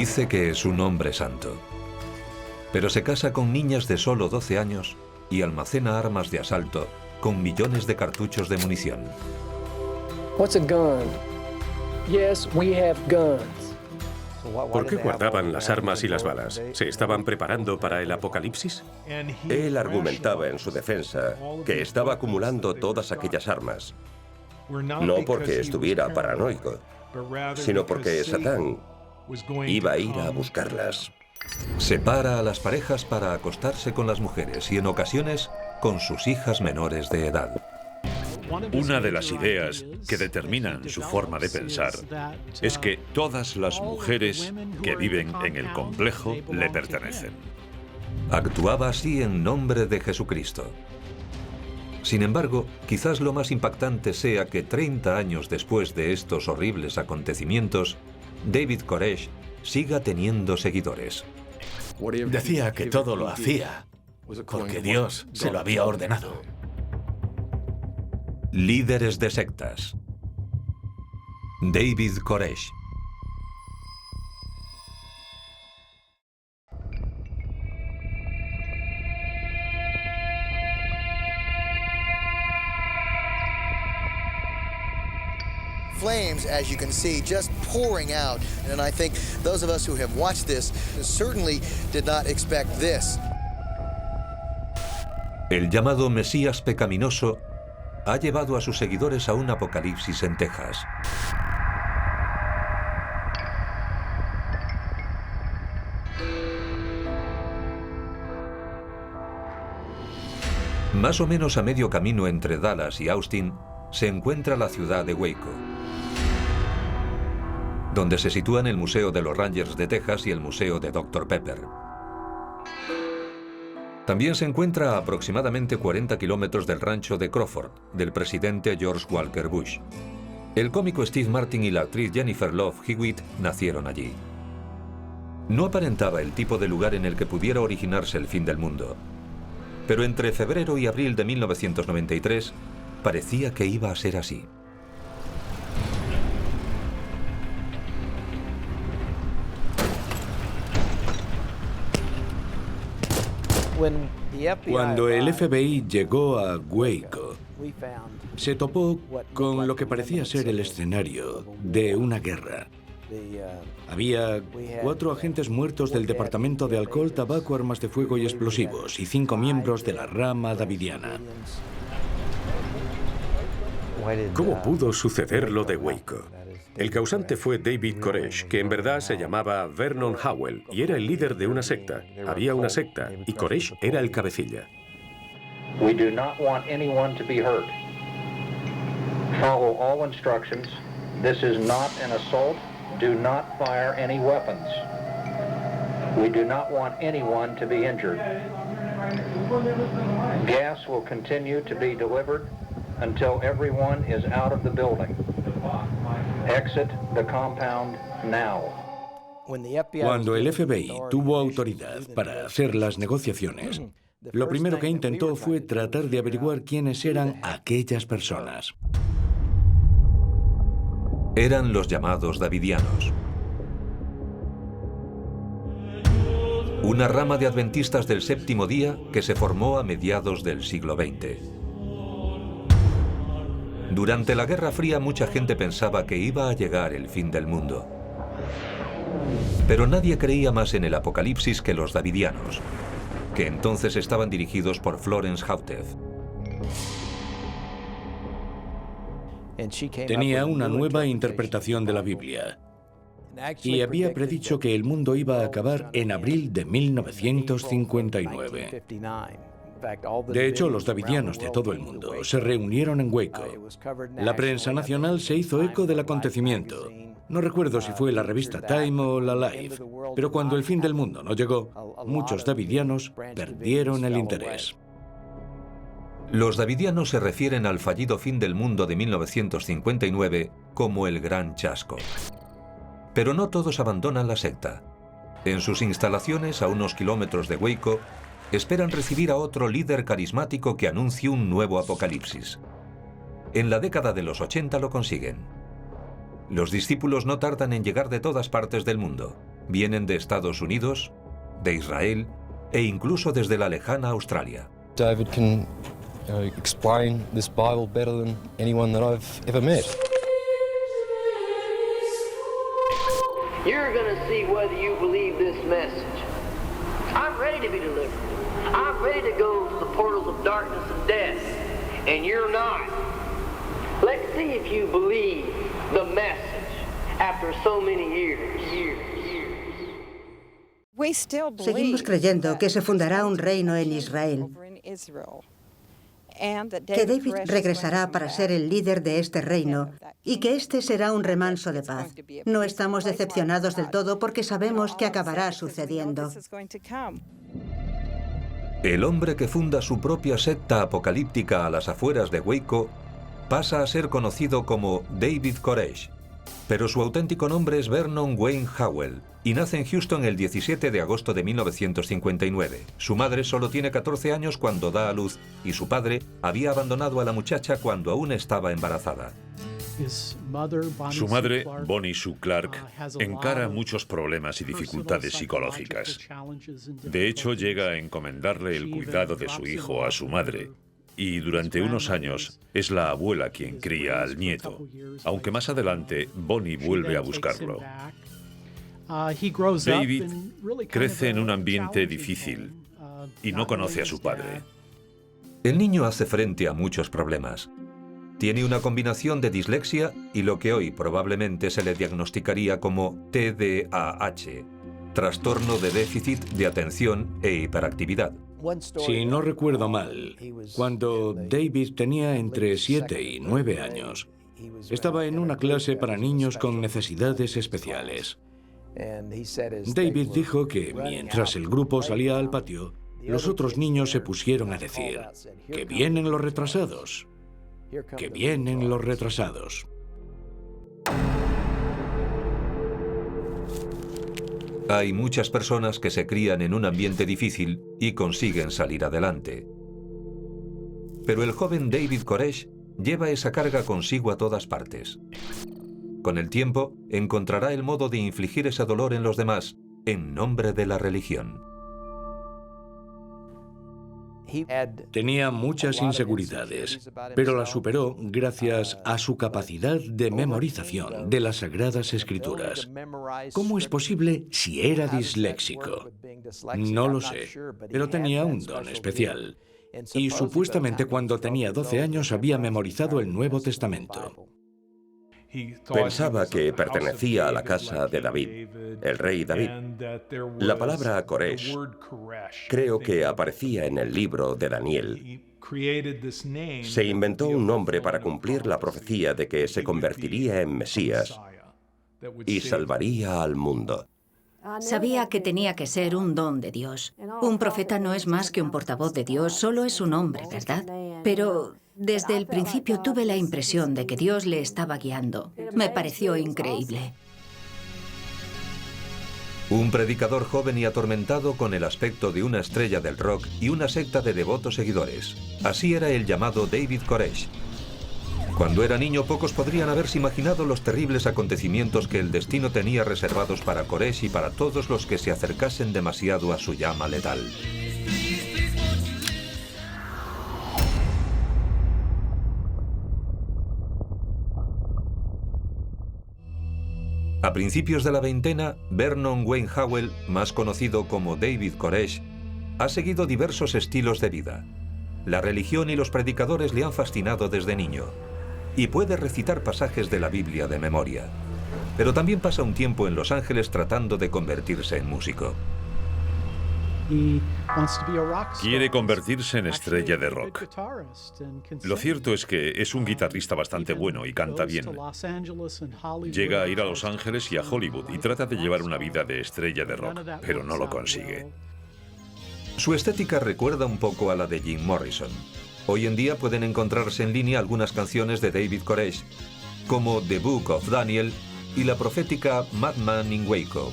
Dice que es un hombre santo, pero se casa con niñas de solo 12 años y almacena armas de asalto con millones de cartuchos de munición. What's a gun? Yes, we have guns. ¿Por qué guardaban las armas y las balas? ¿Se estaban preparando para el apocalipsis? Él argumentaba en su defensa que estaba acumulando todas aquellas armas, no porque estuviera paranoico, sino porque Satán iba a ir a buscarlas. Separa a las parejas para acostarse con las mujeres y en ocasiones con sus hijas menores de edad. Una de las ideas que determinan su forma de pensar es que todas las mujeres que viven en el complejo le pertenecen. Actuaba así en nombre de Jesucristo. Sin embargo, quizás lo más impactante sea que 30 años después de estos horribles acontecimientos, David Koresh siga teniendo seguidores. Decía que todo lo hacía porque Dios se lo había ordenado. Líderes de sectas. David Koresh. Flames, as you can see, just pouring out. And I think those of us who have watched this certainly did not expect this. El llamado Mesías pecaminoso ha llevado a sus seguidores a un apocalipsis en Texas. Más o menos a medio camino entre Dallas y Austin se encuentra la ciudad de Waco, donde se sitúan el Museo de los Rangers de Texas y el Museo de Dr. Pepper. También se encuentra a aproximadamente 40 kilómetros del rancho de Crawford, del presidente George Walker Bush. El cómico Steve Martin y la actriz Jennifer Love Hewitt nacieron allí. No aparentaba el tipo de lugar en el que pudiera originarse el fin del mundo, pero entre febrero y abril de 1993 parecía que iba a ser así. Cuando el FBI llegó a Waco, se topó con lo que parecía ser el escenario de una guerra. Había 4 agentes muertos del Departamento de Alcohol, Tabaco, Armas de Fuego y Explosivos y 5 miembros de la rama davidiana. ¿Cómo pudo suceder lo de Waco? El causante fue David Koresh, que en verdad se llamaba Vernon Howell y era el líder de una secta. Había una secta y Koresh era el cabecilla. We do not want anyone to be hurt. Follow all instructions. This is not an assault. Do not fire any weapons. We do not want anyone to be injured. Gas will continue to be delivered until everyone is out of the building. Exit the compound now. Cuando el FBI tuvo autoridad para hacer las negociaciones, lo primero que intentó fue tratar de averiguar quiénes eran aquellas personas. Eran los llamados davidianos, una rama de adventistas del séptimo día que se formó a mediados del siglo XX. Durante la Guerra Fría mucha gente pensaba que iba a llegar el fin del mundo. Pero nadie creía más en el apocalipsis que los davidianos, que entonces estaban dirigidos por Florence Houteff. Tenía una nueva interpretación de la Biblia y había predicho que el mundo iba a acabar en abril de 1959. De hecho, los davidianos de todo el mundo se reunieron en Waco. La prensa nacional se hizo eco del acontecimiento. No recuerdo si fue la revista Time o la Life, pero cuando el fin del mundo no llegó, muchos davidianos perdieron el interés. Los davidianos se refieren al fallido fin del mundo de 1959 como el Gran Chasco. Pero no todos abandonan la secta. En sus instalaciones, a unos kilómetros de Waco, esperan recibir a otro líder carismático que anuncie un nuevo apocalipsis. En la década de los 80 lo consiguen. Los discípulos no tardan en llegar de todas partes del mundo. Vienen de Estados Unidos, de Israel e incluso desde la lejana Australia. David can explain this Bible better than anyone that I've ever met. You're going to see whether you believe this message. I'm ready to be delivered. I'm ready to go to the portals of darkness and death, and you're not. Let's see if you believe the message after so many years. Seguimos creyendo que se fundará un reino en Israel, que David regresará para ser el líder de este reino y que este será un remanso de paz. No estamos decepcionados del todo porque sabemos que acabará sucediendo. El hombre que funda su propia secta apocalíptica a las afueras de Waco pasa a ser conocido como David Koresh, pero su auténtico nombre es Vernon Wayne Howell y nace en Houston el 17 de agosto de 1959. Su madre solo tiene 14 años cuando da a luz y su padre había abandonado a la muchacha cuando aún estaba embarazada. Su madre, Bonnie Sue Clark, encara muchos problemas y dificultades psicológicas. De hecho, llega a encomendarle el cuidado de su hijo a su madre. Y durante unos años es la abuela quien cría al nieto, aunque más adelante Bonnie vuelve a buscarlo. David crece en un ambiente difícil y no conoce a su padre. El niño hace frente a muchos problemas. Tiene una combinación de dislexia y lo que hoy probablemente se le diagnosticaría como TDAH, trastorno de déficit de atención e hiperactividad. Si no recuerdo mal, cuando David tenía entre 7 y 9 años, estaba en una clase para niños con necesidades especiales. David dijo que mientras el grupo salía al patio, los otros niños se pusieron a decir: ¡que vienen los retrasados! ¡Que vienen los retrasados! Hay muchas personas que se crían en un ambiente difícil y consiguen salir adelante. Pero el joven David Koresh lleva esa carga consigo a todas partes. Con el tiempo, encontrará el modo de infligir ese dolor en los demás en nombre de la religión. Tenía muchas inseguridades, pero las superó gracias a su capacidad de memorización de las Sagradas Escrituras. ¿Cómo es posible si era disléxico? No lo sé, pero tenía un don especial. Y supuestamente cuando tenía 12 años había memorizado el Nuevo Testamento. Pensaba que pertenecía a la casa de David, el rey David. La palabra Koresh creo que aparecía en el libro de Daniel. Se inventó un nombre para cumplir la profecía de que se convertiría en Mesías y salvaría al mundo. Sabía que tenía que ser un don de Dios. Un profeta no es más que un portavoz de Dios, solo es un hombre, ¿verdad? Pero desde el principio tuve la impresión de que Dios le estaba guiando. Me pareció increíble. Un predicador joven y atormentado con el aspecto de una estrella del rock y una secta de devotos seguidores. Así era el llamado David Koresh. Cuando era niño, pocos podrían haberse imaginado los terribles acontecimientos que el destino tenía reservados para Koresh y para todos los que se acercasen demasiado a su llama letal. A principios de la veintena, Vernon Wayne Howell, más conocido como David Koresh, ha seguido diversos estilos de vida. La religión y los predicadores le han fascinado desde niño, y puede recitar pasajes de la Biblia de memoria. Pero también pasa un tiempo en Los Ángeles tratando de convertirse en músico. Quiere convertirse en estrella de rock. Lo cierto es que es un guitarrista bastante bueno y canta bien. Llega a ir a Los Ángeles y a Hollywood y trata de llevar una vida de estrella de rock, pero no lo consigue. Su estética recuerda un poco a la de Jim Morrison. Hoy en día pueden encontrarse en línea algunas canciones de David Koresh, como The Book of Daniel y la profética Madman in Waco.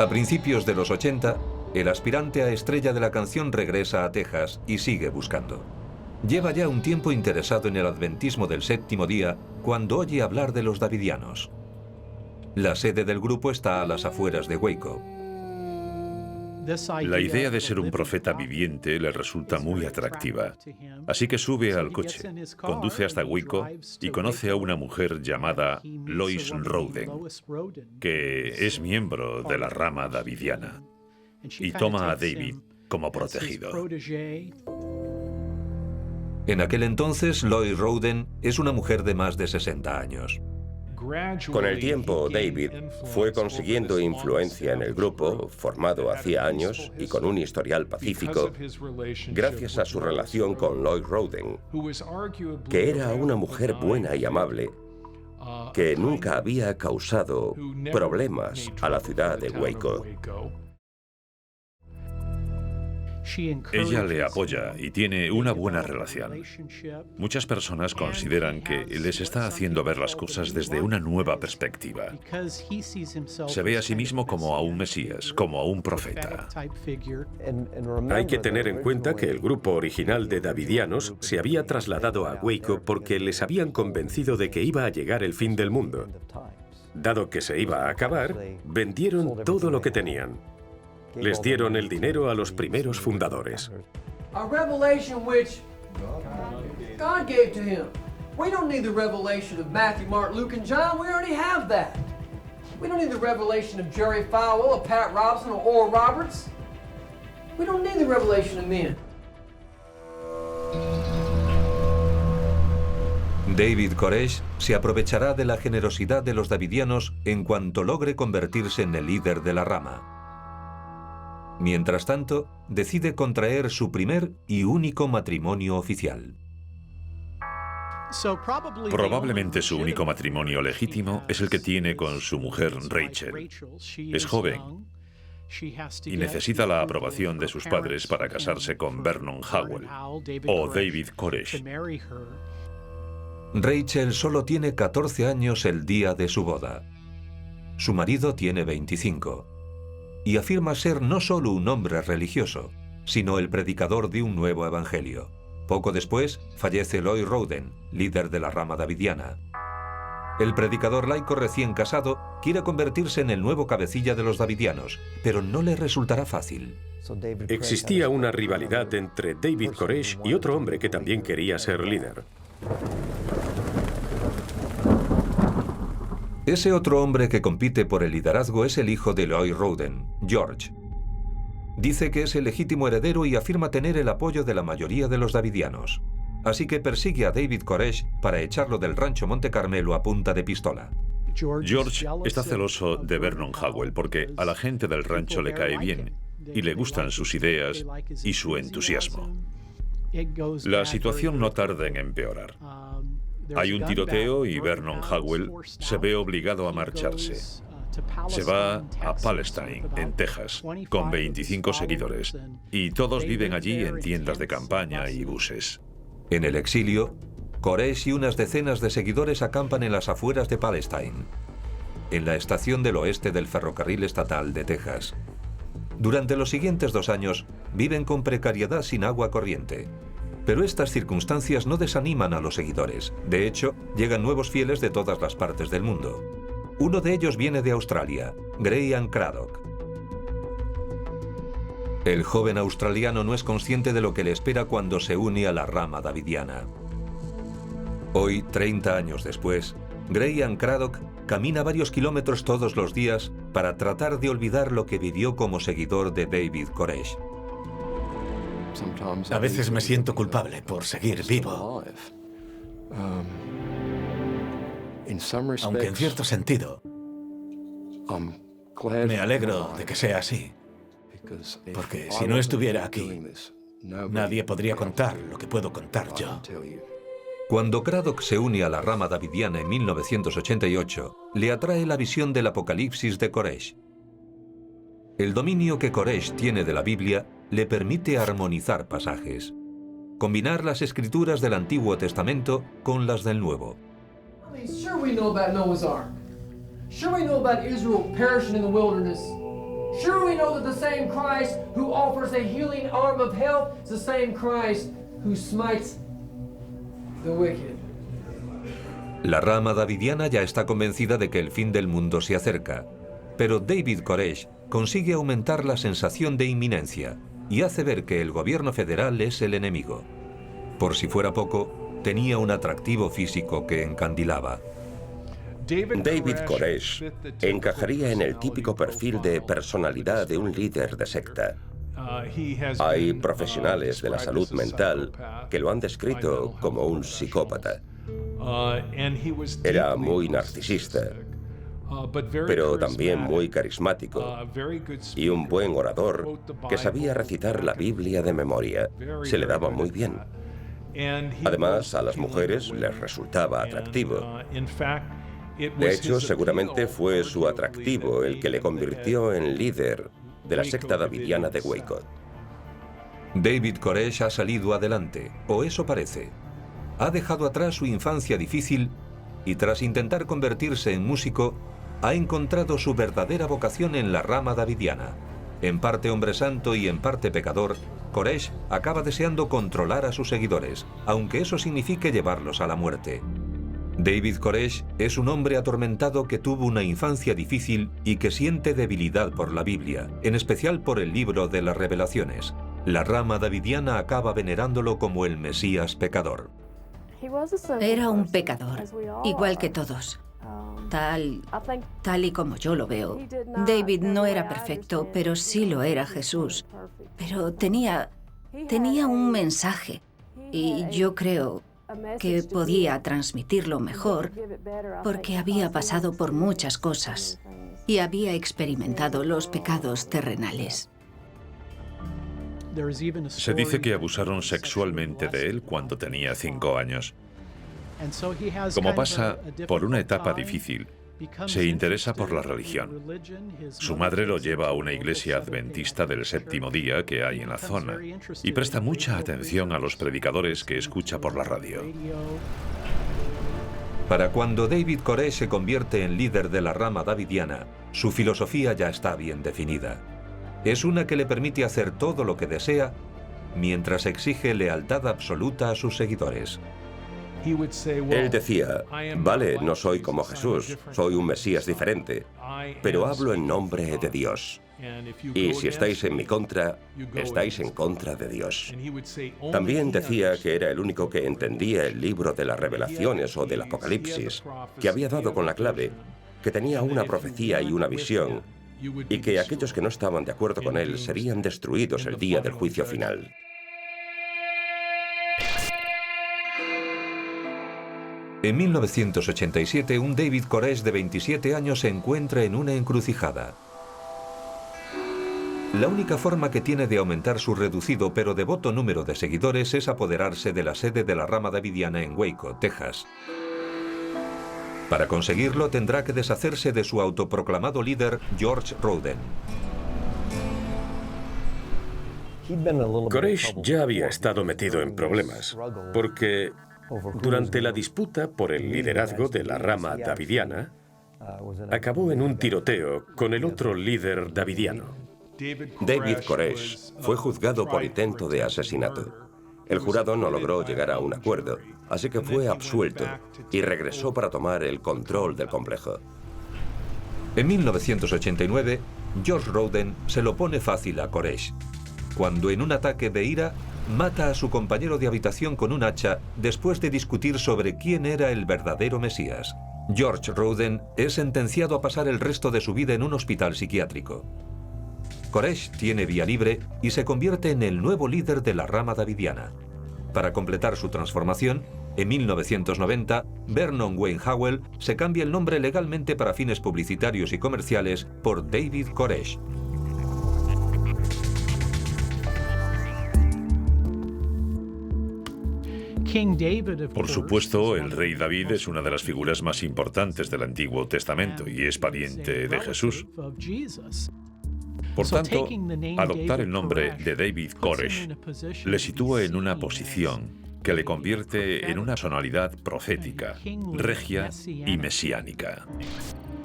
A principios de los 80, el aspirante a estrella de la canción regresa a Texas y sigue buscando. Lleva ya un tiempo interesado en el adventismo del séptimo día cuando oye hablar de los davidianos. La sede del grupo está a las afueras de Waco. La idea de ser un profeta viviente le resulta muy atractiva. Así que sube al coche, conduce hasta Waco y conoce a una mujer llamada Lois Rowden, que es miembro de la rama davidiana, y toma a David como protegido. En aquel entonces, Lois Rowden es una mujer de más de 60 años. Con el tiempo, David fue consiguiendo influencia en el grupo, formado hacía años y con un historial pacífico, gracias a su relación con Lois Rowden, que era una mujer buena y amable, que nunca había causado problemas a la ciudad de Waco. Ella le apoya y tiene una buena relación. Muchas personas consideran que les está haciendo ver las cosas desde una nueva perspectiva. Se ve a sí mismo como a un Mesías, como a un profeta. Hay que tener en cuenta que el grupo original de davidianos se había trasladado a Waco porque les habían convencido de que iba a llegar el fin del mundo. Dado que se iba a acabar, vendieron todo lo que tenían. Les dieron el dinero a los primeros fundadores. A revelation which God gave to him. We don't need the revelation of Matthew, Mark, Luke, and John. We already have that. We don't need the revelation of Jerry Falwell, or Pat Robertson, or Oral Roberts. We don't need the revelation of men. David Koresh se aprovechará de la generosidad de los davidianos en cuanto logre convertirse en el líder de la rama. Mientras tanto, decide contraer su primer y único matrimonio oficial. Probablemente su único matrimonio legítimo es el que tiene con su mujer Rachel. Es joven y necesita la aprobación de sus padres para casarse con Vernon Howell o David Koresh. Rachel solo tiene 14 años el día de su boda. Su marido tiene 25. Y afirma ser no solo un hombre religioso, sino el predicador de un nuevo evangelio. Poco después, fallece Lois Rowden, líder de la rama davidiana. El predicador laico recién casado quiere convertirse en el nuevo cabecilla de los davidianos, pero no le resultará fácil. Existía una rivalidad entre David Koresh y otro hombre que también quería ser líder. Ese otro hombre que compite por el liderazgo es el hijo de Lois Rowden, George. Dice que es el legítimo heredero y afirma tener el apoyo de la mayoría de los davidianos. Así que persigue a David Koresh para echarlo del rancho Monte Carmelo a punta de pistola. George está celoso de Vernon Howell porque a la gente del rancho le cae bien y le gustan sus ideas y su entusiasmo. La situación no tarda en empeorar. Hay un tiroteo y Vernon Howell se ve obligado a marcharse. Se va a Palestine, en Texas, con 25 seguidores, y todos viven allí en tiendas de campaña y buses. En el exilio, Koresh y unas decenas de seguidores acampan en las afueras de Palestine, en la estación del oeste del ferrocarril estatal de Texas. Durante los siguientes 2 años, viven con precariedad sin agua corriente. Pero estas circunstancias no desaniman a los seguidores. De hecho, llegan nuevos fieles de todas las partes del mundo. Uno de ellos viene de Australia, Graham Craddock. El joven australiano no es consciente de lo que le espera cuando se une a la rama davidiana. Hoy, 30 años después, Graham Craddock camina varios kilómetros todos los días para tratar de olvidar lo que vivió como seguidor de David Koresh. A veces me siento culpable por seguir vivo. Aunque en cierto sentido, me alegro de que sea así. Porque si no estuviera aquí, nadie podría contar lo que puedo contar yo. Cuando Craddock se une a la rama davidiana en 1988, le atrae la visión del Apocalipsis de Koresh. El dominio que Koresh tiene de la Biblia le permite armonizar pasajes, combinar las escrituras del Antiguo Testamento con las del Nuevo. Sure we know about Noah's Ark. Sure we know about Israel perishing in the wilderness. Sure, we know that the same Christ who offers a healing arm of health is the same Christ who smites the wicked. La rama davidiana ya está convencida de que el fin del mundo se acerca, pero David Koresh consigue aumentar la sensación de inminencia y hace ver que el gobierno federal es el enemigo. Por si fuera poco, tenía un atractivo físico que encandilaba. David Koresh encajaría en el típico perfil de personalidad de un líder de secta. Hay profesionales de la salud mental que lo han descrito como un psicópata. Era muy narcisista, pero también muy carismático y un buen orador que sabía recitar la Biblia de memoria. Se le daba muy bien. Además, a las mujeres les resultaba atractivo. De hecho, seguramente fue su atractivo el que le convirtió en líder de la secta davidiana de Waco. David Koresh ha salido adelante, o eso parece. Ha dejado atrás su infancia difícil y tras intentar convertirse en músico, ha encontrado su verdadera vocación en la rama davidiana. En parte hombre santo y en parte pecador, Koresh acaba deseando controlar a sus seguidores, aunque eso signifique llevarlos a la muerte. David Koresh es un hombre atormentado que tuvo una infancia difícil y que siente debilidad por la Biblia, en especial por el libro de las Revelaciones. La rama davidiana acaba venerándolo como el Mesías pecador. Era un pecador, igual que todos. Tal y como yo lo veo. David no era perfecto, pero sí lo era Jesús. Pero tenía un mensaje y yo creo que podía transmitirlo mejor porque había pasado por muchas cosas y había experimentado los pecados terrenales. Se dice que abusaron sexualmente de él cuando tenía 5 años. Como pasa por una etapa difícil, se interesa por la religión. Su madre lo lleva a una iglesia adventista del séptimo día que hay en la zona y presta mucha atención a los predicadores que escucha por la radio. Para cuando David Koresh se convierte en líder de la rama davidiana, su filosofía ya está bien definida. Es una que le permite hacer todo lo que desea, mientras exige lealtad absoluta a sus seguidores. Él decía, vale, no soy como Jesús, soy un Mesías diferente, pero hablo en nombre de Dios. Y si estáis en mi contra, estáis en contra de Dios. También decía que era el único que entendía el libro de las Revelaciones o del Apocalipsis, que había dado con la clave, que tenía una profecía y una visión, y que aquellos que no estaban de acuerdo con él serían destruidos el día del juicio final. En 1987, un David Koresh de 27 años se encuentra en una encrucijada. La única forma que tiene de aumentar su reducido pero devoto número de seguidores es apoderarse de la sede de la rama davidiana en Waco, Texas. Para conseguirlo tendrá que deshacerse de su autoproclamado líder, George Roden. Koresh ya había estado metido en problemas, porque durante la disputa por el liderazgo de la rama davidiana, acabó en un tiroteo con el otro líder davidiano. David Koresh fue juzgado por intento de asesinato. El jurado no logró llegar a un acuerdo, así que fue absuelto y regresó para tomar el control del complejo. En 1989, George Roden se lo pone fácil a Koresh, cuando en un ataque de ira mata a su compañero de habitación con un hacha después de discutir sobre quién era el verdadero Mesías. George Roden es sentenciado a pasar el resto de su vida en un hospital psiquiátrico. Koresh tiene vía libre y se convierte en el nuevo líder de la rama davidiana. Para completar su transformación, en 1990, Vernon Wayne Howell se cambia el nombre legalmente para fines publicitarios y comerciales por David Koresh. Por supuesto, el rey David es una de las figuras más importantes del Antiguo Testamento y es pariente de Jesús. Por tanto, adoptar el nombre de David Koresh le sitúa en una posición que le convierte en una personalidad profética, regia y mesiánica.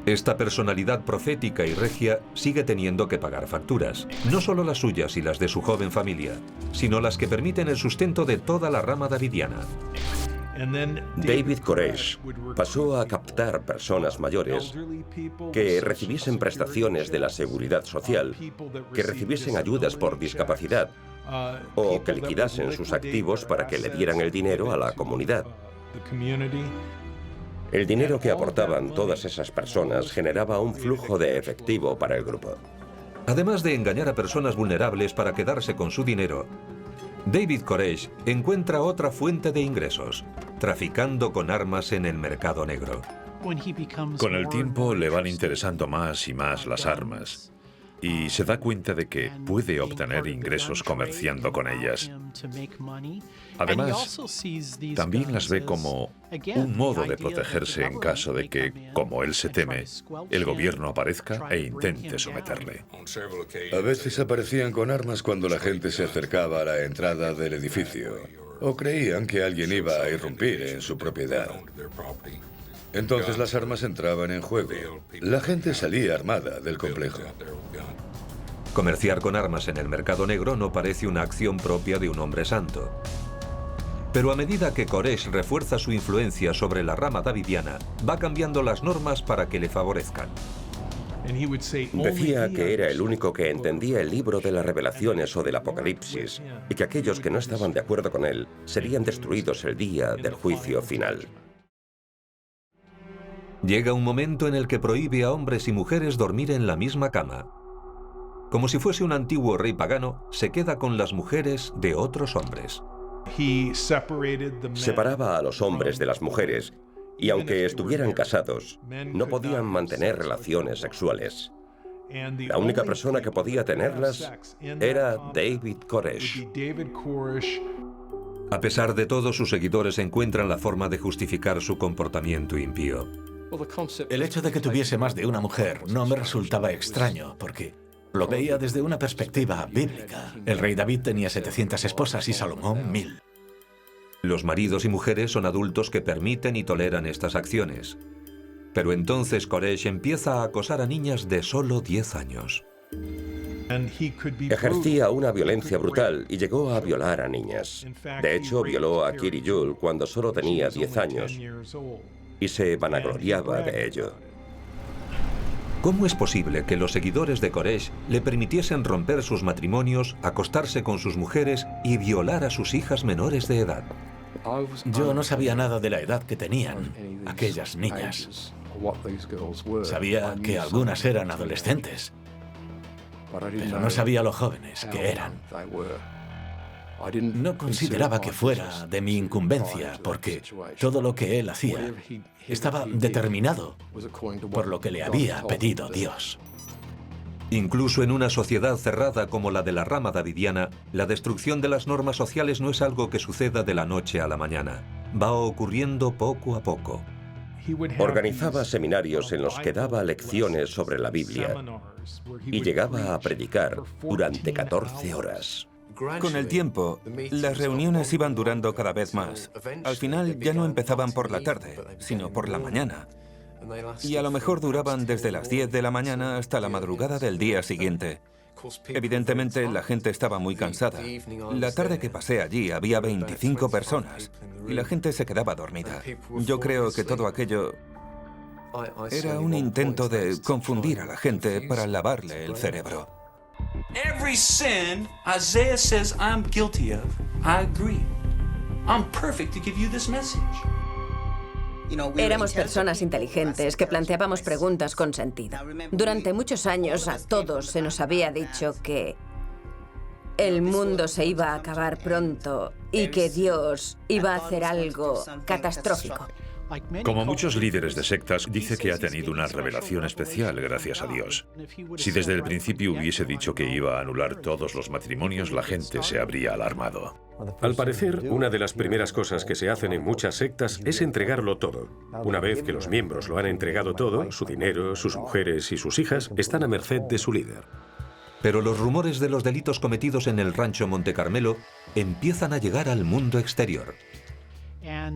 Esta personalidad profética y regia sigue teniendo que pagar facturas, no solo las suyas y las de su joven familia, sino las que permiten el sustento de toda la rama davidiana. David Koresh pasó a captar personas mayores que recibiesen prestaciones de la seguridad social, que recibiesen ayudas por discapacidad o que liquidasen sus activos para que le dieran el dinero a la comunidad. El dinero que aportaban todas esas personas generaba un flujo de efectivo para el grupo. Además de engañar a personas vulnerables para quedarse con su dinero, David Koresh encuentra otra fuente de ingresos, traficando con armas en el mercado negro. Con el tiempo le van interesando más y más las armas y se da cuenta de que puede obtener ingresos comerciando con ellas. Además, también las ve como un modo de protegerse en caso de que, como él se teme, el gobierno aparezca e intente someterle. A veces aparecían con armas cuando la gente se acercaba a la entrada del edificio o creían que alguien iba a irrumpir en su propiedad. Entonces las armas entraban en juego. La gente salía armada del complejo. Comerciar con armas en el mercado negro no parece una acción propia de un hombre santo. Pero a medida que Koresh refuerza su influencia sobre la rama davidiana, va cambiando las normas para que le favorezcan. Decía que era el único que entendía el libro de las revelaciones o del Apocalipsis y que aquellos que no estaban de acuerdo con él serían destruidos el día del juicio final. Llega un momento en el que prohíbe a hombres y mujeres dormir en la misma cama. Como si fuese un antiguo rey pagano, se queda con las mujeres de otros hombres. Separaba a los hombres de las mujeres y aunque estuvieran casados, no podían mantener relaciones sexuales. La única persona que podía tenerlas era David Koresh. A pesar de todo, sus seguidores encuentran la forma de justificar su comportamiento impío. El hecho de que tuviese más de una mujer no me resultaba extraño, porque lo veía desde una perspectiva bíblica. El rey David tenía 700 esposas y Salomón 1000. Los maridos y mujeres son adultos que permiten y toleran estas acciones. Pero entonces Koresh empieza a acosar a niñas de solo 10 años. Ejercía una violencia brutal y llegó a violar a niñas. De hecho, violó a Kiri Yule cuando solo tenía 10 años y se vanagloriaba de ello. ¿Cómo es posible que los seguidores de Koresh le permitiesen romper sus matrimonios, acostarse con sus mujeres y violar a sus hijas menores de edad? Yo no sabía nada de la edad que tenían aquellas niñas. Sabía que algunas eran adolescentes, pero no sabía lo jóvenes que eran. No consideraba que fuera de mi incumbencia, porque todo lo que él hacía estaba determinado por lo que le había pedido Dios. Incluso en una sociedad cerrada como la de la rama davidiana, la destrucción de las normas sociales no es algo que suceda de la noche a la mañana. Va ocurriendo poco a poco. Organizaba seminarios en los que daba lecciones sobre la Biblia y llegaba a predicar durante 14 horas. Con el tiempo, las reuniones iban durando cada vez más. Al final ya no empezaban por la tarde, sino por la mañana. Y a lo mejor duraban desde las 10 de la mañana hasta la madrugada del día siguiente. Evidentemente, la gente estaba muy cansada. La tarde que pasé allí había 25 personas y la gente se quedaba dormida. Yo creo que todo aquello era un intento de confundir a la gente para lavarle el cerebro. Every sin Isaiah says I'm guilty of, I agree. I'm perfect to give you this message. Éramos personas inteligentes que planteábamos preguntas con sentido. Durante muchos años a todos se nos había dicho que el mundo se iba a acabar pronto y que Dios iba a hacer algo catastrófico. Como muchos líderes de sectas, dice que ha tenido una revelación especial gracias a Dios. Si desde el principio hubiese dicho que iba a anular todos los matrimonios, la gente se habría alarmado. Al parecer, una de las primeras cosas que se hacen en muchas sectas es entregarlo todo. Una vez que los miembros lo han entregado todo, su dinero, sus mujeres y sus hijas están a merced de su líder. Pero los rumores de los delitos cometidos en el rancho Monte Carmelo empiezan a llegar al mundo exterior.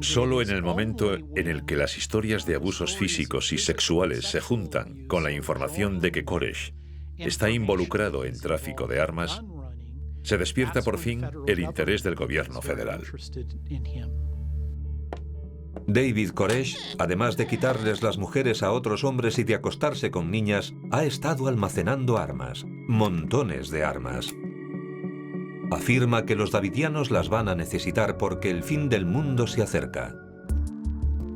Solo en el momento en el que las historias de abusos físicos y sexuales se juntan con la información de que Koresh está involucrado en tráfico de armas, se despierta por fin el interés del gobierno federal. David Koresh, además de quitarles las mujeres a otros hombres y de acostarse con niñas, ha estado almacenando armas, montones de armas. Afirma que los davidianos las van a necesitar porque el fin del mundo se acerca.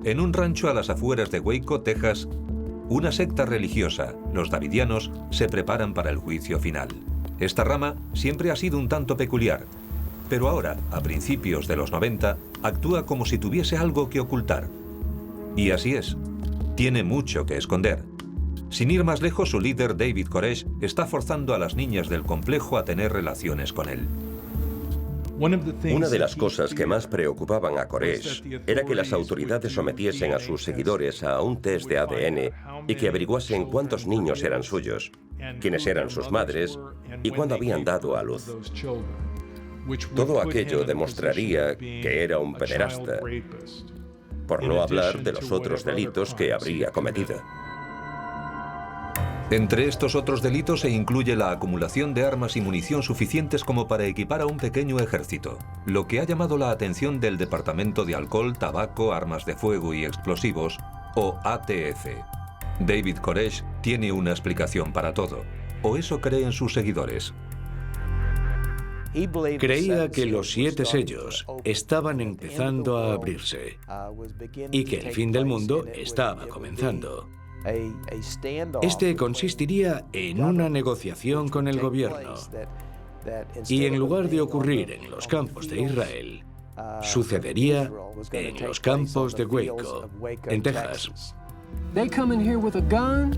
En un rancho a las afueras de Waco, Texas, una secta religiosa, los davidianos, se preparan para el juicio final. Esta rama siempre ha sido un tanto peculiar, pero ahora, a principios de los 90, actúa como si tuviese algo que ocultar. Y así es, tiene mucho que esconder. Sin ir más lejos, su líder, David Koresh, está forzando a las niñas del complejo a tener relaciones con él. Una de las cosas que más preocupaban a Koresh era que las autoridades sometiesen a sus seguidores a un test de ADN y que averiguasen cuántos niños eran suyos, quiénes eran sus madres y cuándo habían dado a luz. Todo aquello demostraría que era un pederasta, por no hablar de los otros delitos que habría cometido. Entre estos otros delitos se incluye la acumulación de armas y munición suficientes como para equipar a un pequeño ejército, lo que ha llamado la atención del Departamento de Alcohol, Tabaco, Armas de Fuego y Explosivos, o ATF. David Koresh tiene una explicación para todo, o eso creen sus seguidores. Creía que los 7 sellos estaban empezando a abrirse y que el fin del mundo estaba comenzando. Este consistiría en una negociación con el gobierno y en lugar de ocurrir en los campos de Israel, sucedería en los campos de Waco, en Texas. They come in here with a gun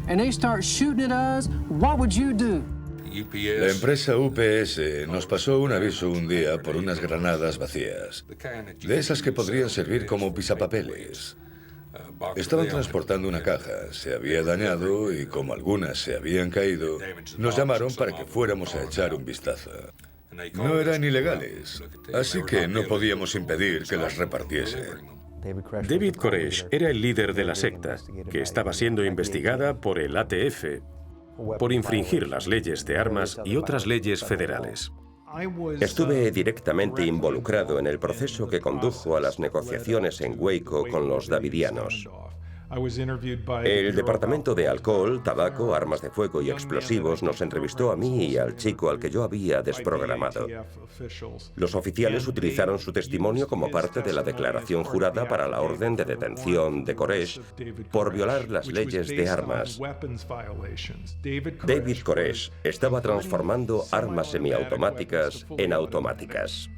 and they start shooting at us. What would you do? La empresa UPS nos pasó un aviso un día por unas granadas vacías, de esas que podrían servir como pisapapeles. Estaban transportando una caja, se había dañado y como algunas se habían caído, nos llamaron para que fuéramos a echar un vistazo. No eran ilegales, así que no podíamos impedir que las repartiesen. David Koresh era el líder de la secta, que estaba siendo investigada por el ATF por infringir las leyes de armas y otras leyes federales. Estuve directamente involucrado en el proceso que condujo a las negociaciones en Waco con los davidianos. El Departamento de Alcohol, Tabaco, Armas de Fuego y Explosivos nos entrevistó a mí y al chico al que yo había desprogramado. Los oficiales utilizaron su testimonio como parte de la declaración jurada para la orden de detención de Koresh por violar las leyes de armas. David Koresh estaba transformando armas semiautomáticas en automáticas.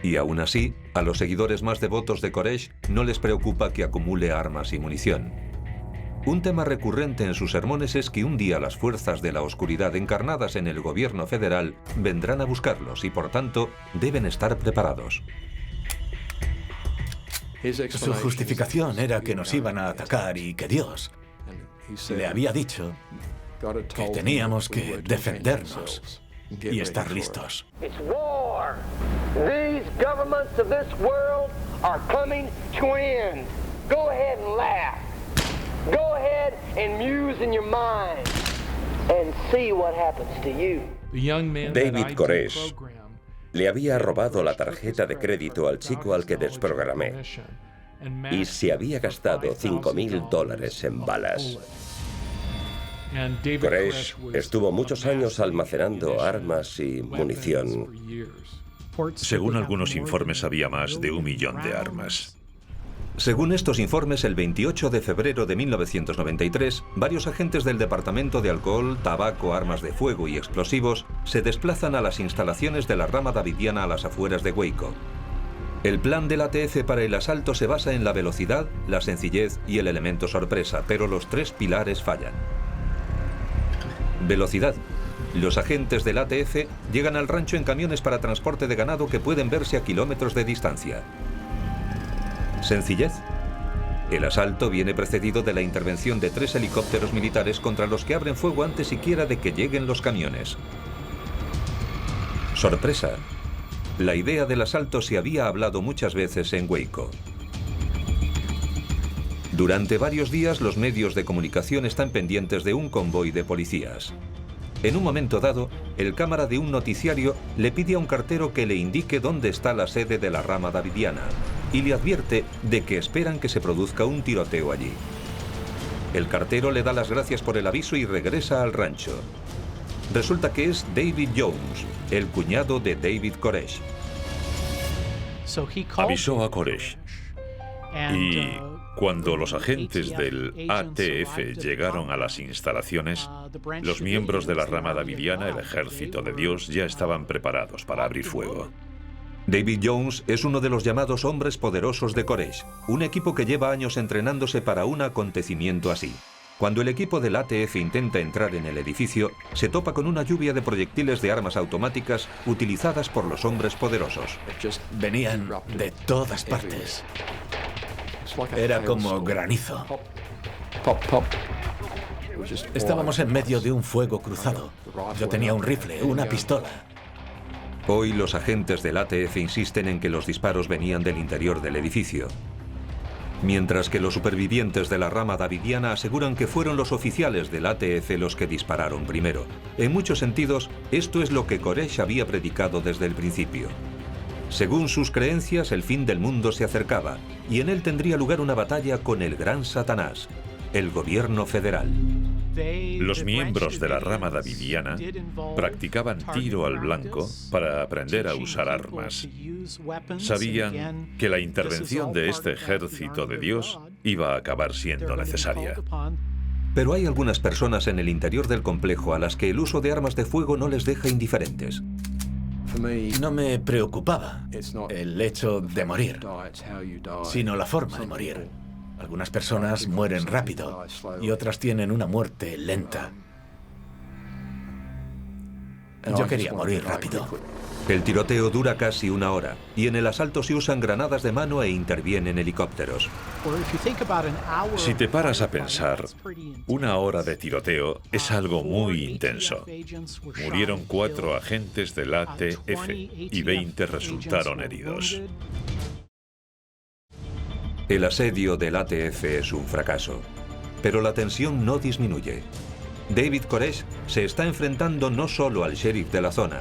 Y aún así, a los seguidores más devotos de Koresh no les preocupa que acumule armas y munición. Un tema recurrente en sus sermones es que un día las fuerzas de la oscuridad encarnadas en el gobierno federal vendrán a buscarlos y por tanto deben estar preparados. Su justificación era que nos iban a atacar y que Dios le había dicho que teníamos que defendernos y estar listos. It's war. These governments of this world are coming to an end. Go ahead and laugh. Go ahead and muse in your mind and see what happens to you. David Koresh le había robado la tarjeta de crédito al chico al que desprogramé y se había gastado $5,000 en balas. Koresh estuvo muchos años almacenando armas y munición. Según algunos informes, había más de 1 millón de armas. Según estos informes, el 28 de febrero de 1993, varios agentes del Departamento de Alcohol, Tabaco, Armas de Fuego y Explosivos se desplazan a las instalaciones de la rama davidiana a las afueras de Waco. El plan del ATF para el asalto se basa en la velocidad, la sencillez y el elemento sorpresa, pero los 3 pilares fallan. Velocidad. Los agentes del ATF llegan al rancho en camiones para transporte de ganado que pueden verse a kilómetros de distancia. Sencillez. El asalto viene precedido de la intervención de 3 helicópteros militares contra los que abren fuego antes siquiera de que lleguen los camiones. Sorpresa. La idea del asalto se había hablado muchas veces en Waco. Durante varios días los medios de comunicación están pendientes de un convoy de policías. En un momento dado, el cámara de un noticiario le pide a un cartero que le indique dónde está la sede de la rama davidiana y le advierte de que esperan que se produzca un tiroteo allí. El cartero le da las gracias por el aviso y regresa al rancho. Resulta que es David Jones, el cuñado de David Koresh. Avisó a Koresh. Y cuando los agentes del ATF llegaron a las instalaciones, los miembros de la rama davidiana, el Ejército de Dios, ya estaban preparados para abrir fuego. David Jones es uno de los llamados hombres poderosos de Koresh, un equipo que lleva años entrenándose para un acontecimiento así. Cuando el equipo del ATF intenta entrar en el edificio, se topa con una lluvia de proyectiles de armas automáticas utilizadas por los hombres poderosos. Venían de todas partes. Era como granizo. Estábamos en medio de un fuego cruzado. Yo tenía un rifle, una pistola. Hoy los agentes del ATF insisten en que los disparos venían del interior del edificio, mientras que los supervivientes de la rama davidiana aseguran que fueron los oficiales del ATF los que dispararon primero. En muchos sentidos, esto es lo que Koresh había predicado desde el principio. Según sus creencias, el fin del mundo se acercaba y en él tendría lugar una batalla con el gran Satanás, el gobierno federal. Los miembros de la rama davidiana practicaban tiro al blanco para aprender a usar armas. Sabían que la intervención de este ejército de Dios iba a acabar siendo necesaria. Pero hay algunas personas en el interior del complejo a las que el uso de armas de fuego no les deja indiferentes. No me preocupaba el hecho de morir, sino la forma de morir. Algunas personas mueren rápido y otras tienen una muerte lenta. Yo quería morir rápido. El tiroteo dura casi una hora y en el asalto se usan granadas de mano e intervienen helicópteros. Si te paras a pensar, una hora de tiroteo es algo muy intenso. Murieron 4 agentes del ATF y 20 resultaron heridos. El asedio del ATF es un fracaso, pero la tensión no disminuye. David Koresh se está enfrentando no solo al sheriff de la zona,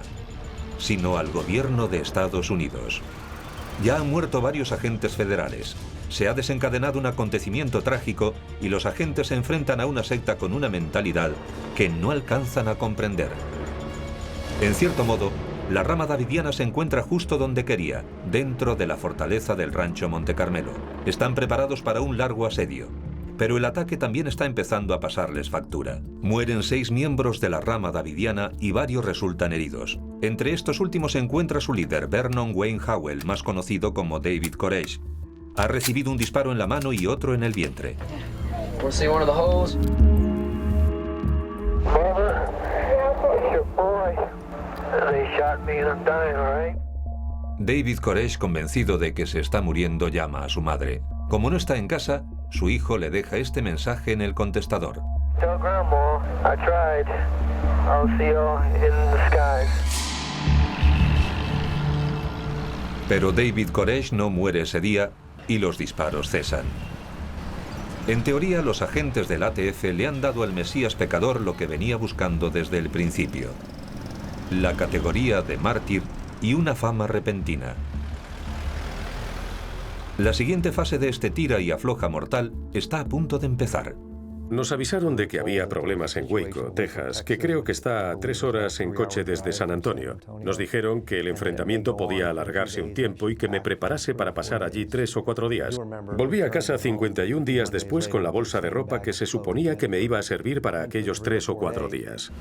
sino al gobierno de Estados Unidos. Ya han muerto varios agentes federales, se ha desencadenado un acontecimiento trágico y los agentes se enfrentan a una secta con una mentalidad que no alcanzan a comprender. En cierto modo, la rama davidiana se encuentra justo donde quería, dentro de la fortaleza del rancho Monte Carmelo. Están preparados para un largo asedio, pero el ataque también está empezando a pasarles factura. Mueren 6 miembros de la rama davidiana y varios resultan heridos. Entre estos últimos se encuentra su líder, Vernon Wayne Howell, más conocido como David Koresh. Ha recibido un disparo en la mano y otro en el vientre. David Koresh, convencido de que se está muriendo, llama a su madre. Como no está en casa, su hijo le deja este mensaje en el contestador. Tell Grandma I tried. I'll see y'all in the skies. Pero David Koresh no muere ese día y los disparos cesan. En teoría, los agentes del ATF le han dado al Mesías pecador lo que venía buscando desde el principio: la categoría de mártir y una fama repentina. La siguiente fase de este tira y afloja mortal está a punto de empezar. Nos avisaron de que había problemas en Waco, Texas, que creo que está a 3 horas en coche desde San Antonio. Nos dijeron que el enfrentamiento podía alargarse un tiempo y que me preparase para pasar allí 3 o 4 días. Volví a casa 51 días después con la bolsa de ropa que se suponía que me iba a servir para aquellos 3 o 4 días.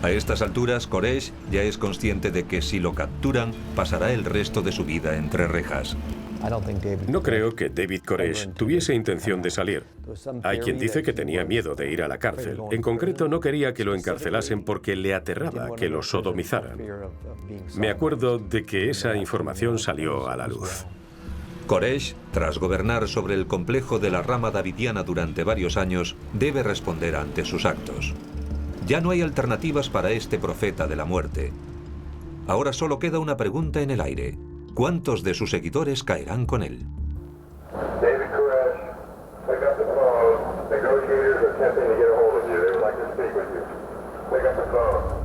A estas alturas, Koresh ya es consciente de que si lo capturan, pasará el resto de su vida entre rejas. No creo que David Koresh tuviese intención de salir. Hay quien dice que tenía miedo de ir a la cárcel. En concreto, no quería que lo encarcelasen porque le aterraba que lo sodomizaran. Me acuerdo de que esa información salió a la luz. Koresh, tras gobernar sobre el complejo de la rama davidiana durante varios años, debe responder ante sus actos. Ya no hay alternativas para este profeta de la muerte. Ahora solo queda una pregunta en el aire. ¿Cuántos de sus seguidores caerán con él? David Koresh, pick up the phone. Negotiators are attempting to get a hold of you. They would like to speak with you. Pick up the phone.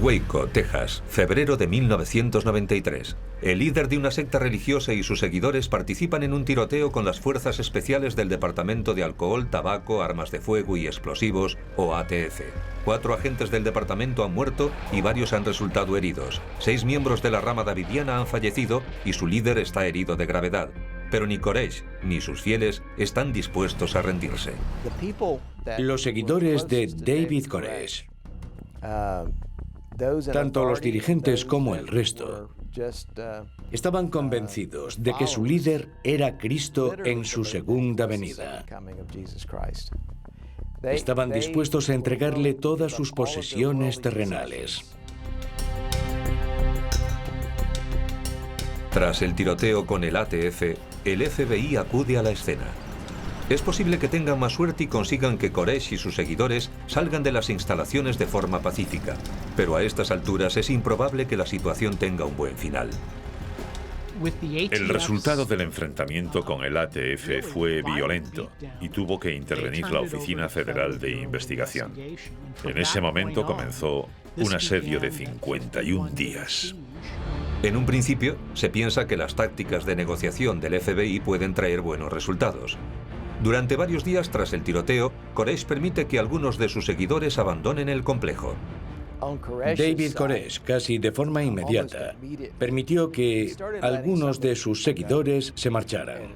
Waco, Texas, febrero de 1993. El líder de una secta religiosa y sus seguidores participan en un tiroteo con las fuerzas especiales del Departamento de Alcohol, Tabaco, Armas de Fuego y Explosivos, o ATF. 4 agentes del departamento han muerto y varios han resultado heridos. 6 miembros de la rama davidiana han fallecido y su líder está herido de gravedad. Pero ni Koresh ni sus fieles están dispuestos a rendirse. Los seguidores de David Koresh, tanto los dirigentes como el resto, estaban convencidos de que su líder era Cristo en su segunda venida. Estaban dispuestos a entregarle todas sus posesiones terrenales. Tras el tiroteo con el ATF, el FBI acude a la escena. Es posible que tengan más suerte y consigan que Koresh y sus seguidores salgan de las instalaciones de forma pacífica, pero a estas alturas es improbable que la situación tenga un buen final. El resultado del enfrentamiento con el ATF fue violento y tuvo que intervenir la Oficina Federal de Investigación. En ese momento comenzó un asedio de 51 días. En un principio, se piensa que las tácticas de negociación del FBI pueden traer buenos resultados. Durante varios días tras el tiroteo, Koresh permite que algunos de sus seguidores abandonen el complejo. David Koresh, casi de forma inmediata, permitió que algunos de sus seguidores se marcharan.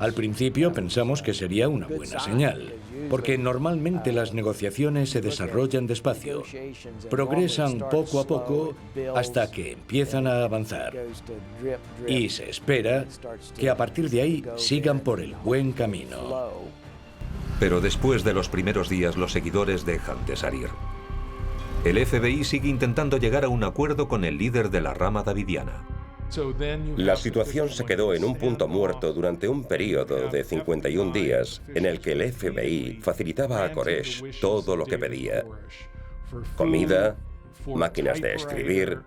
Al principio pensamos que sería una buena señal, porque normalmente las negociaciones se desarrollan despacio, progresan poco a poco hasta que empiezan a avanzar. Y se espera que a partir de ahí sigan por el buen camino. Pero después de los primeros días, los seguidores dejan de salir. El FBI sigue intentando llegar a un acuerdo con el líder de la rama davidiana. La situación se quedó en un punto muerto durante un periodo de 51 días en el que el FBI facilitaba a Koresh todo lo que pedía. Comida, máquinas de escribir,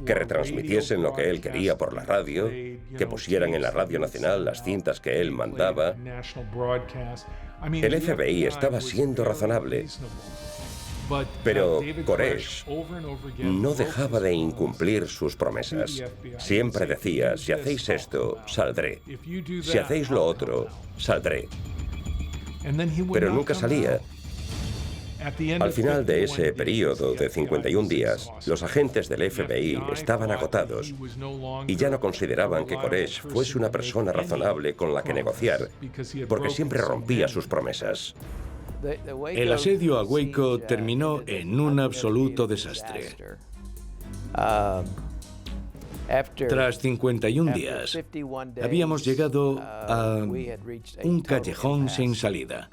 que retransmitiesen lo que él quería por la radio, que pusieran en la Radio Nacional las cintas que él mandaba. El FBI estaba siendo razonable. Pero Koresh no dejaba de incumplir sus promesas. Siempre decía, si hacéis esto, saldré. Si hacéis lo otro, saldré. Pero nunca salía. Al final de ese periodo de 51 días, los agentes del FBI estaban agotados y ya no consideraban que Koresh fuese una persona razonable con la que negociar, porque siempre rompía sus promesas. El asedio a Waco terminó en un absoluto desastre. Tras 51 días, habíamos llegado a un callejón sin salida.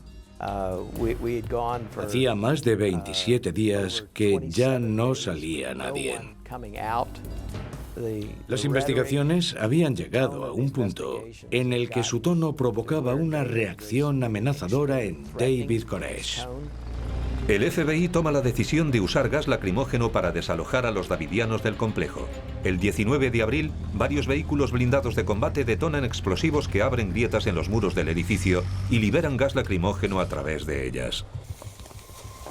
Hacía más de 27 días que ya no salía nadie. Las investigaciones habían llegado a un punto en el que su tono provocaba una reacción amenazadora en David Koresh. El FBI toma la decisión de usar gas lacrimógeno para desalojar a los davidianos del complejo. El 19 de abril, varios vehículos blindados de combate detonan explosivos que abren grietas en los muros del edificio y liberan gas lacrimógeno a través de ellas.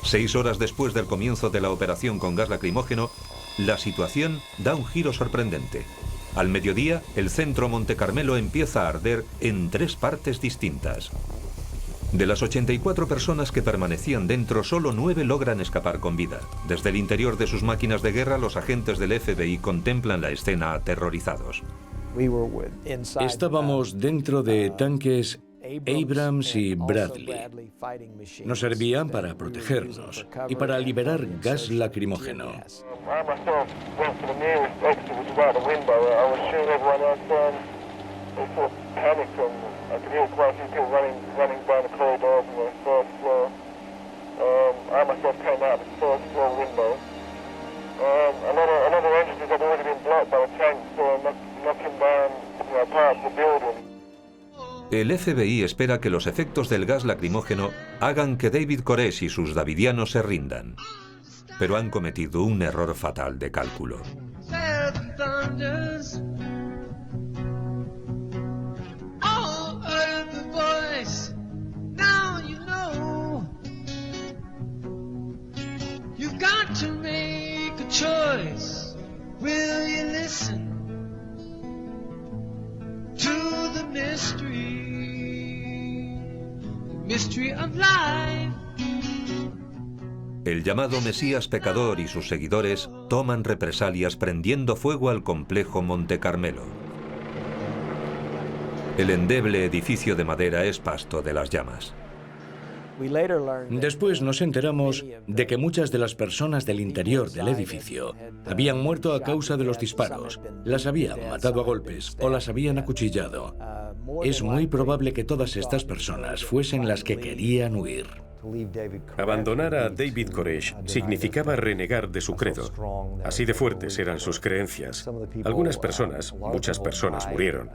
6 horas después del comienzo de la operación con gas lacrimógeno, la situación da un giro sorprendente. Al mediodía, el centro Monte Carmelo empieza a arder en 3 partes distintas. De las 84 personas que permanecían dentro, solo 9 logran escapar con vida. Desde el interior de sus máquinas de guerra, los agentes del FBI contemplan la escena aterrorizados. Estábamos dentro de tanques Abrams y Bradley. Nos servían para protegernos y para liberar gas lacrimógeno. El FBI espera que los efectos del gas lacrimógeno hagan que David Koresh y sus davidianos se rindan. Pero han cometido un error fatal de cálculo. El llamado Mesías pecador y sus seguidores toman represalias prendiendo fuego al complejo Monte Carmelo. El endeble edificio de madera es pasto de las llamas. Después nos enteramos de que muchas de las personas del interior del edificio habían muerto a causa de los disparos, las habían matado a golpes o las habían acuchillado. Es muy probable que todas estas personas fuesen las que querían huir. Abandonar a David Koresh significaba renegar de su credo. Así de fuertes eran sus creencias. Algunas personas, muchas personas murieron.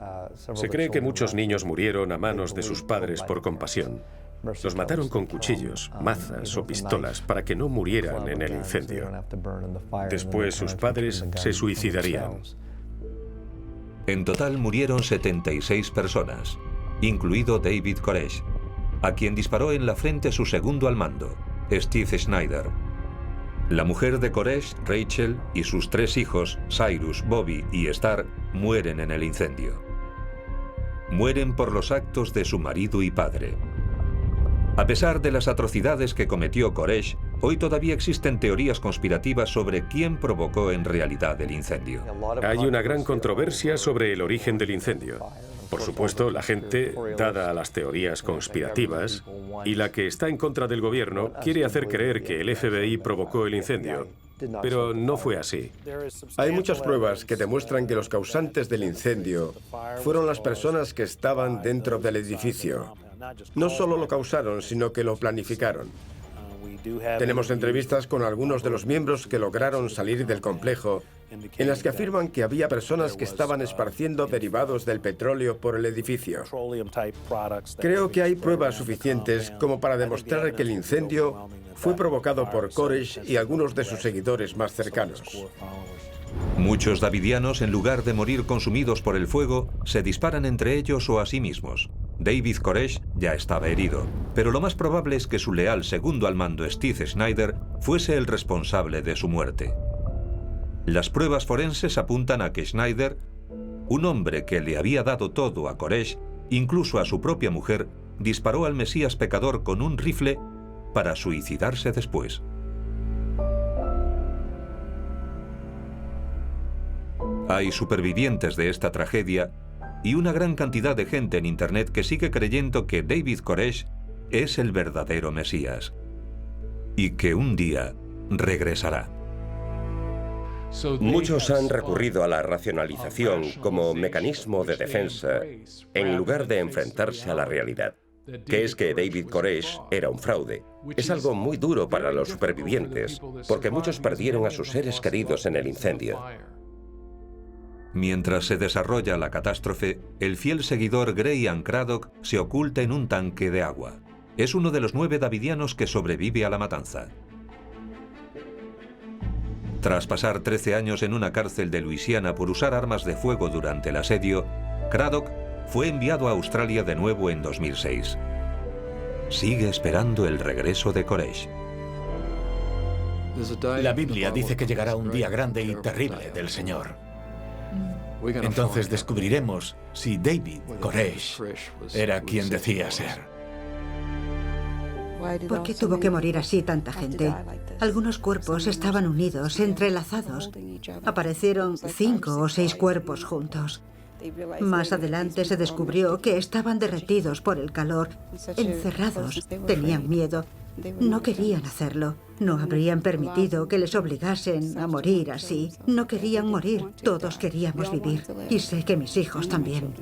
Se cree que muchos niños murieron a manos de sus padres por compasión. Los mataron con cuchillos, mazas o pistolas para que no murieran en el incendio. Después sus padres se suicidarían. En total murieron 76 personas, incluido David Koresh, a quien disparó en la frente su segundo al mando, Steve Schneider. La mujer de Koresh, Rachel, y sus 3 hijos, Cyrus, Bobby y Star, mueren en el incendio. Mueren por los actos de su marido y padre. A pesar de las atrocidades que cometió Koresh, hoy todavía existen teorías conspirativas sobre quién provocó en realidad el incendio. Hay una gran controversia sobre el origen del incendio. Por supuesto, la gente, dada a las teorías conspirativas, y la que está en contra del gobierno, quiere hacer creer que el FBI provocó el incendio. Pero no fue así. Hay muchas pruebas que demuestran que los causantes del incendio fueron las personas que estaban dentro del edificio. No solo lo causaron, sino que lo planificaron. Tenemos entrevistas con algunos de los miembros que lograron salir del complejo, en las que afirman que había personas que estaban esparciendo derivados del petróleo por el edificio. Creo que hay pruebas suficientes como para demostrar que el incendio fue provocado por Koresh y algunos de sus seguidores más cercanos. Muchos davidianos, en lugar de morir consumidos por el fuego, se disparan entre ellos o a sí mismos. David Koresh ya estaba herido, pero lo más probable es que su leal segundo al mando, Steve Schneider, fuese el responsable de su muerte. Las pruebas forenses apuntan a que Schneider, un hombre que le había dado todo a Koresh, incluso a su propia mujer, disparó al Mesías pecador con un rifle para suicidarse después. Hay supervivientes de esta tragedia y una gran cantidad de gente en Internet que sigue creyendo que David Koresh es el verdadero Mesías y que un día regresará. Muchos han recurrido a la racionalización como mecanismo de defensa en lugar de enfrentarse a la realidad, que es que David Koresh era un fraude. Es algo muy duro para los supervivientes, porque muchos perdieron a sus seres queridos en el incendio. Mientras se desarrolla la catástrofe, el fiel seguidor Graham Craddock se oculta en un tanque de agua. Es uno de los 9 davidianos que sobrevive a la matanza. Tras pasar 13 años en una cárcel de Luisiana por usar armas de fuego durante el asedio, Craddock fue enviado a Australia de nuevo en 2006. Sigue esperando el regreso de Koresh. La Biblia dice que llegará un día grande y terrible del Señor. Entonces descubriremos si David Koresh era quien decía ser. ¿Por qué tuvo que morir así tanta gente? Algunos cuerpos estaban unidos, entrelazados. Aparecieron 5 o 6 cuerpos juntos. Más adelante se descubrió que estaban derretidos por el calor, encerrados, tenían miedo. No querían hacerlo. No habrían permitido que les obligasen a morir así. No querían morir. Todos queríamos vivir. Y sé que mis hijos también.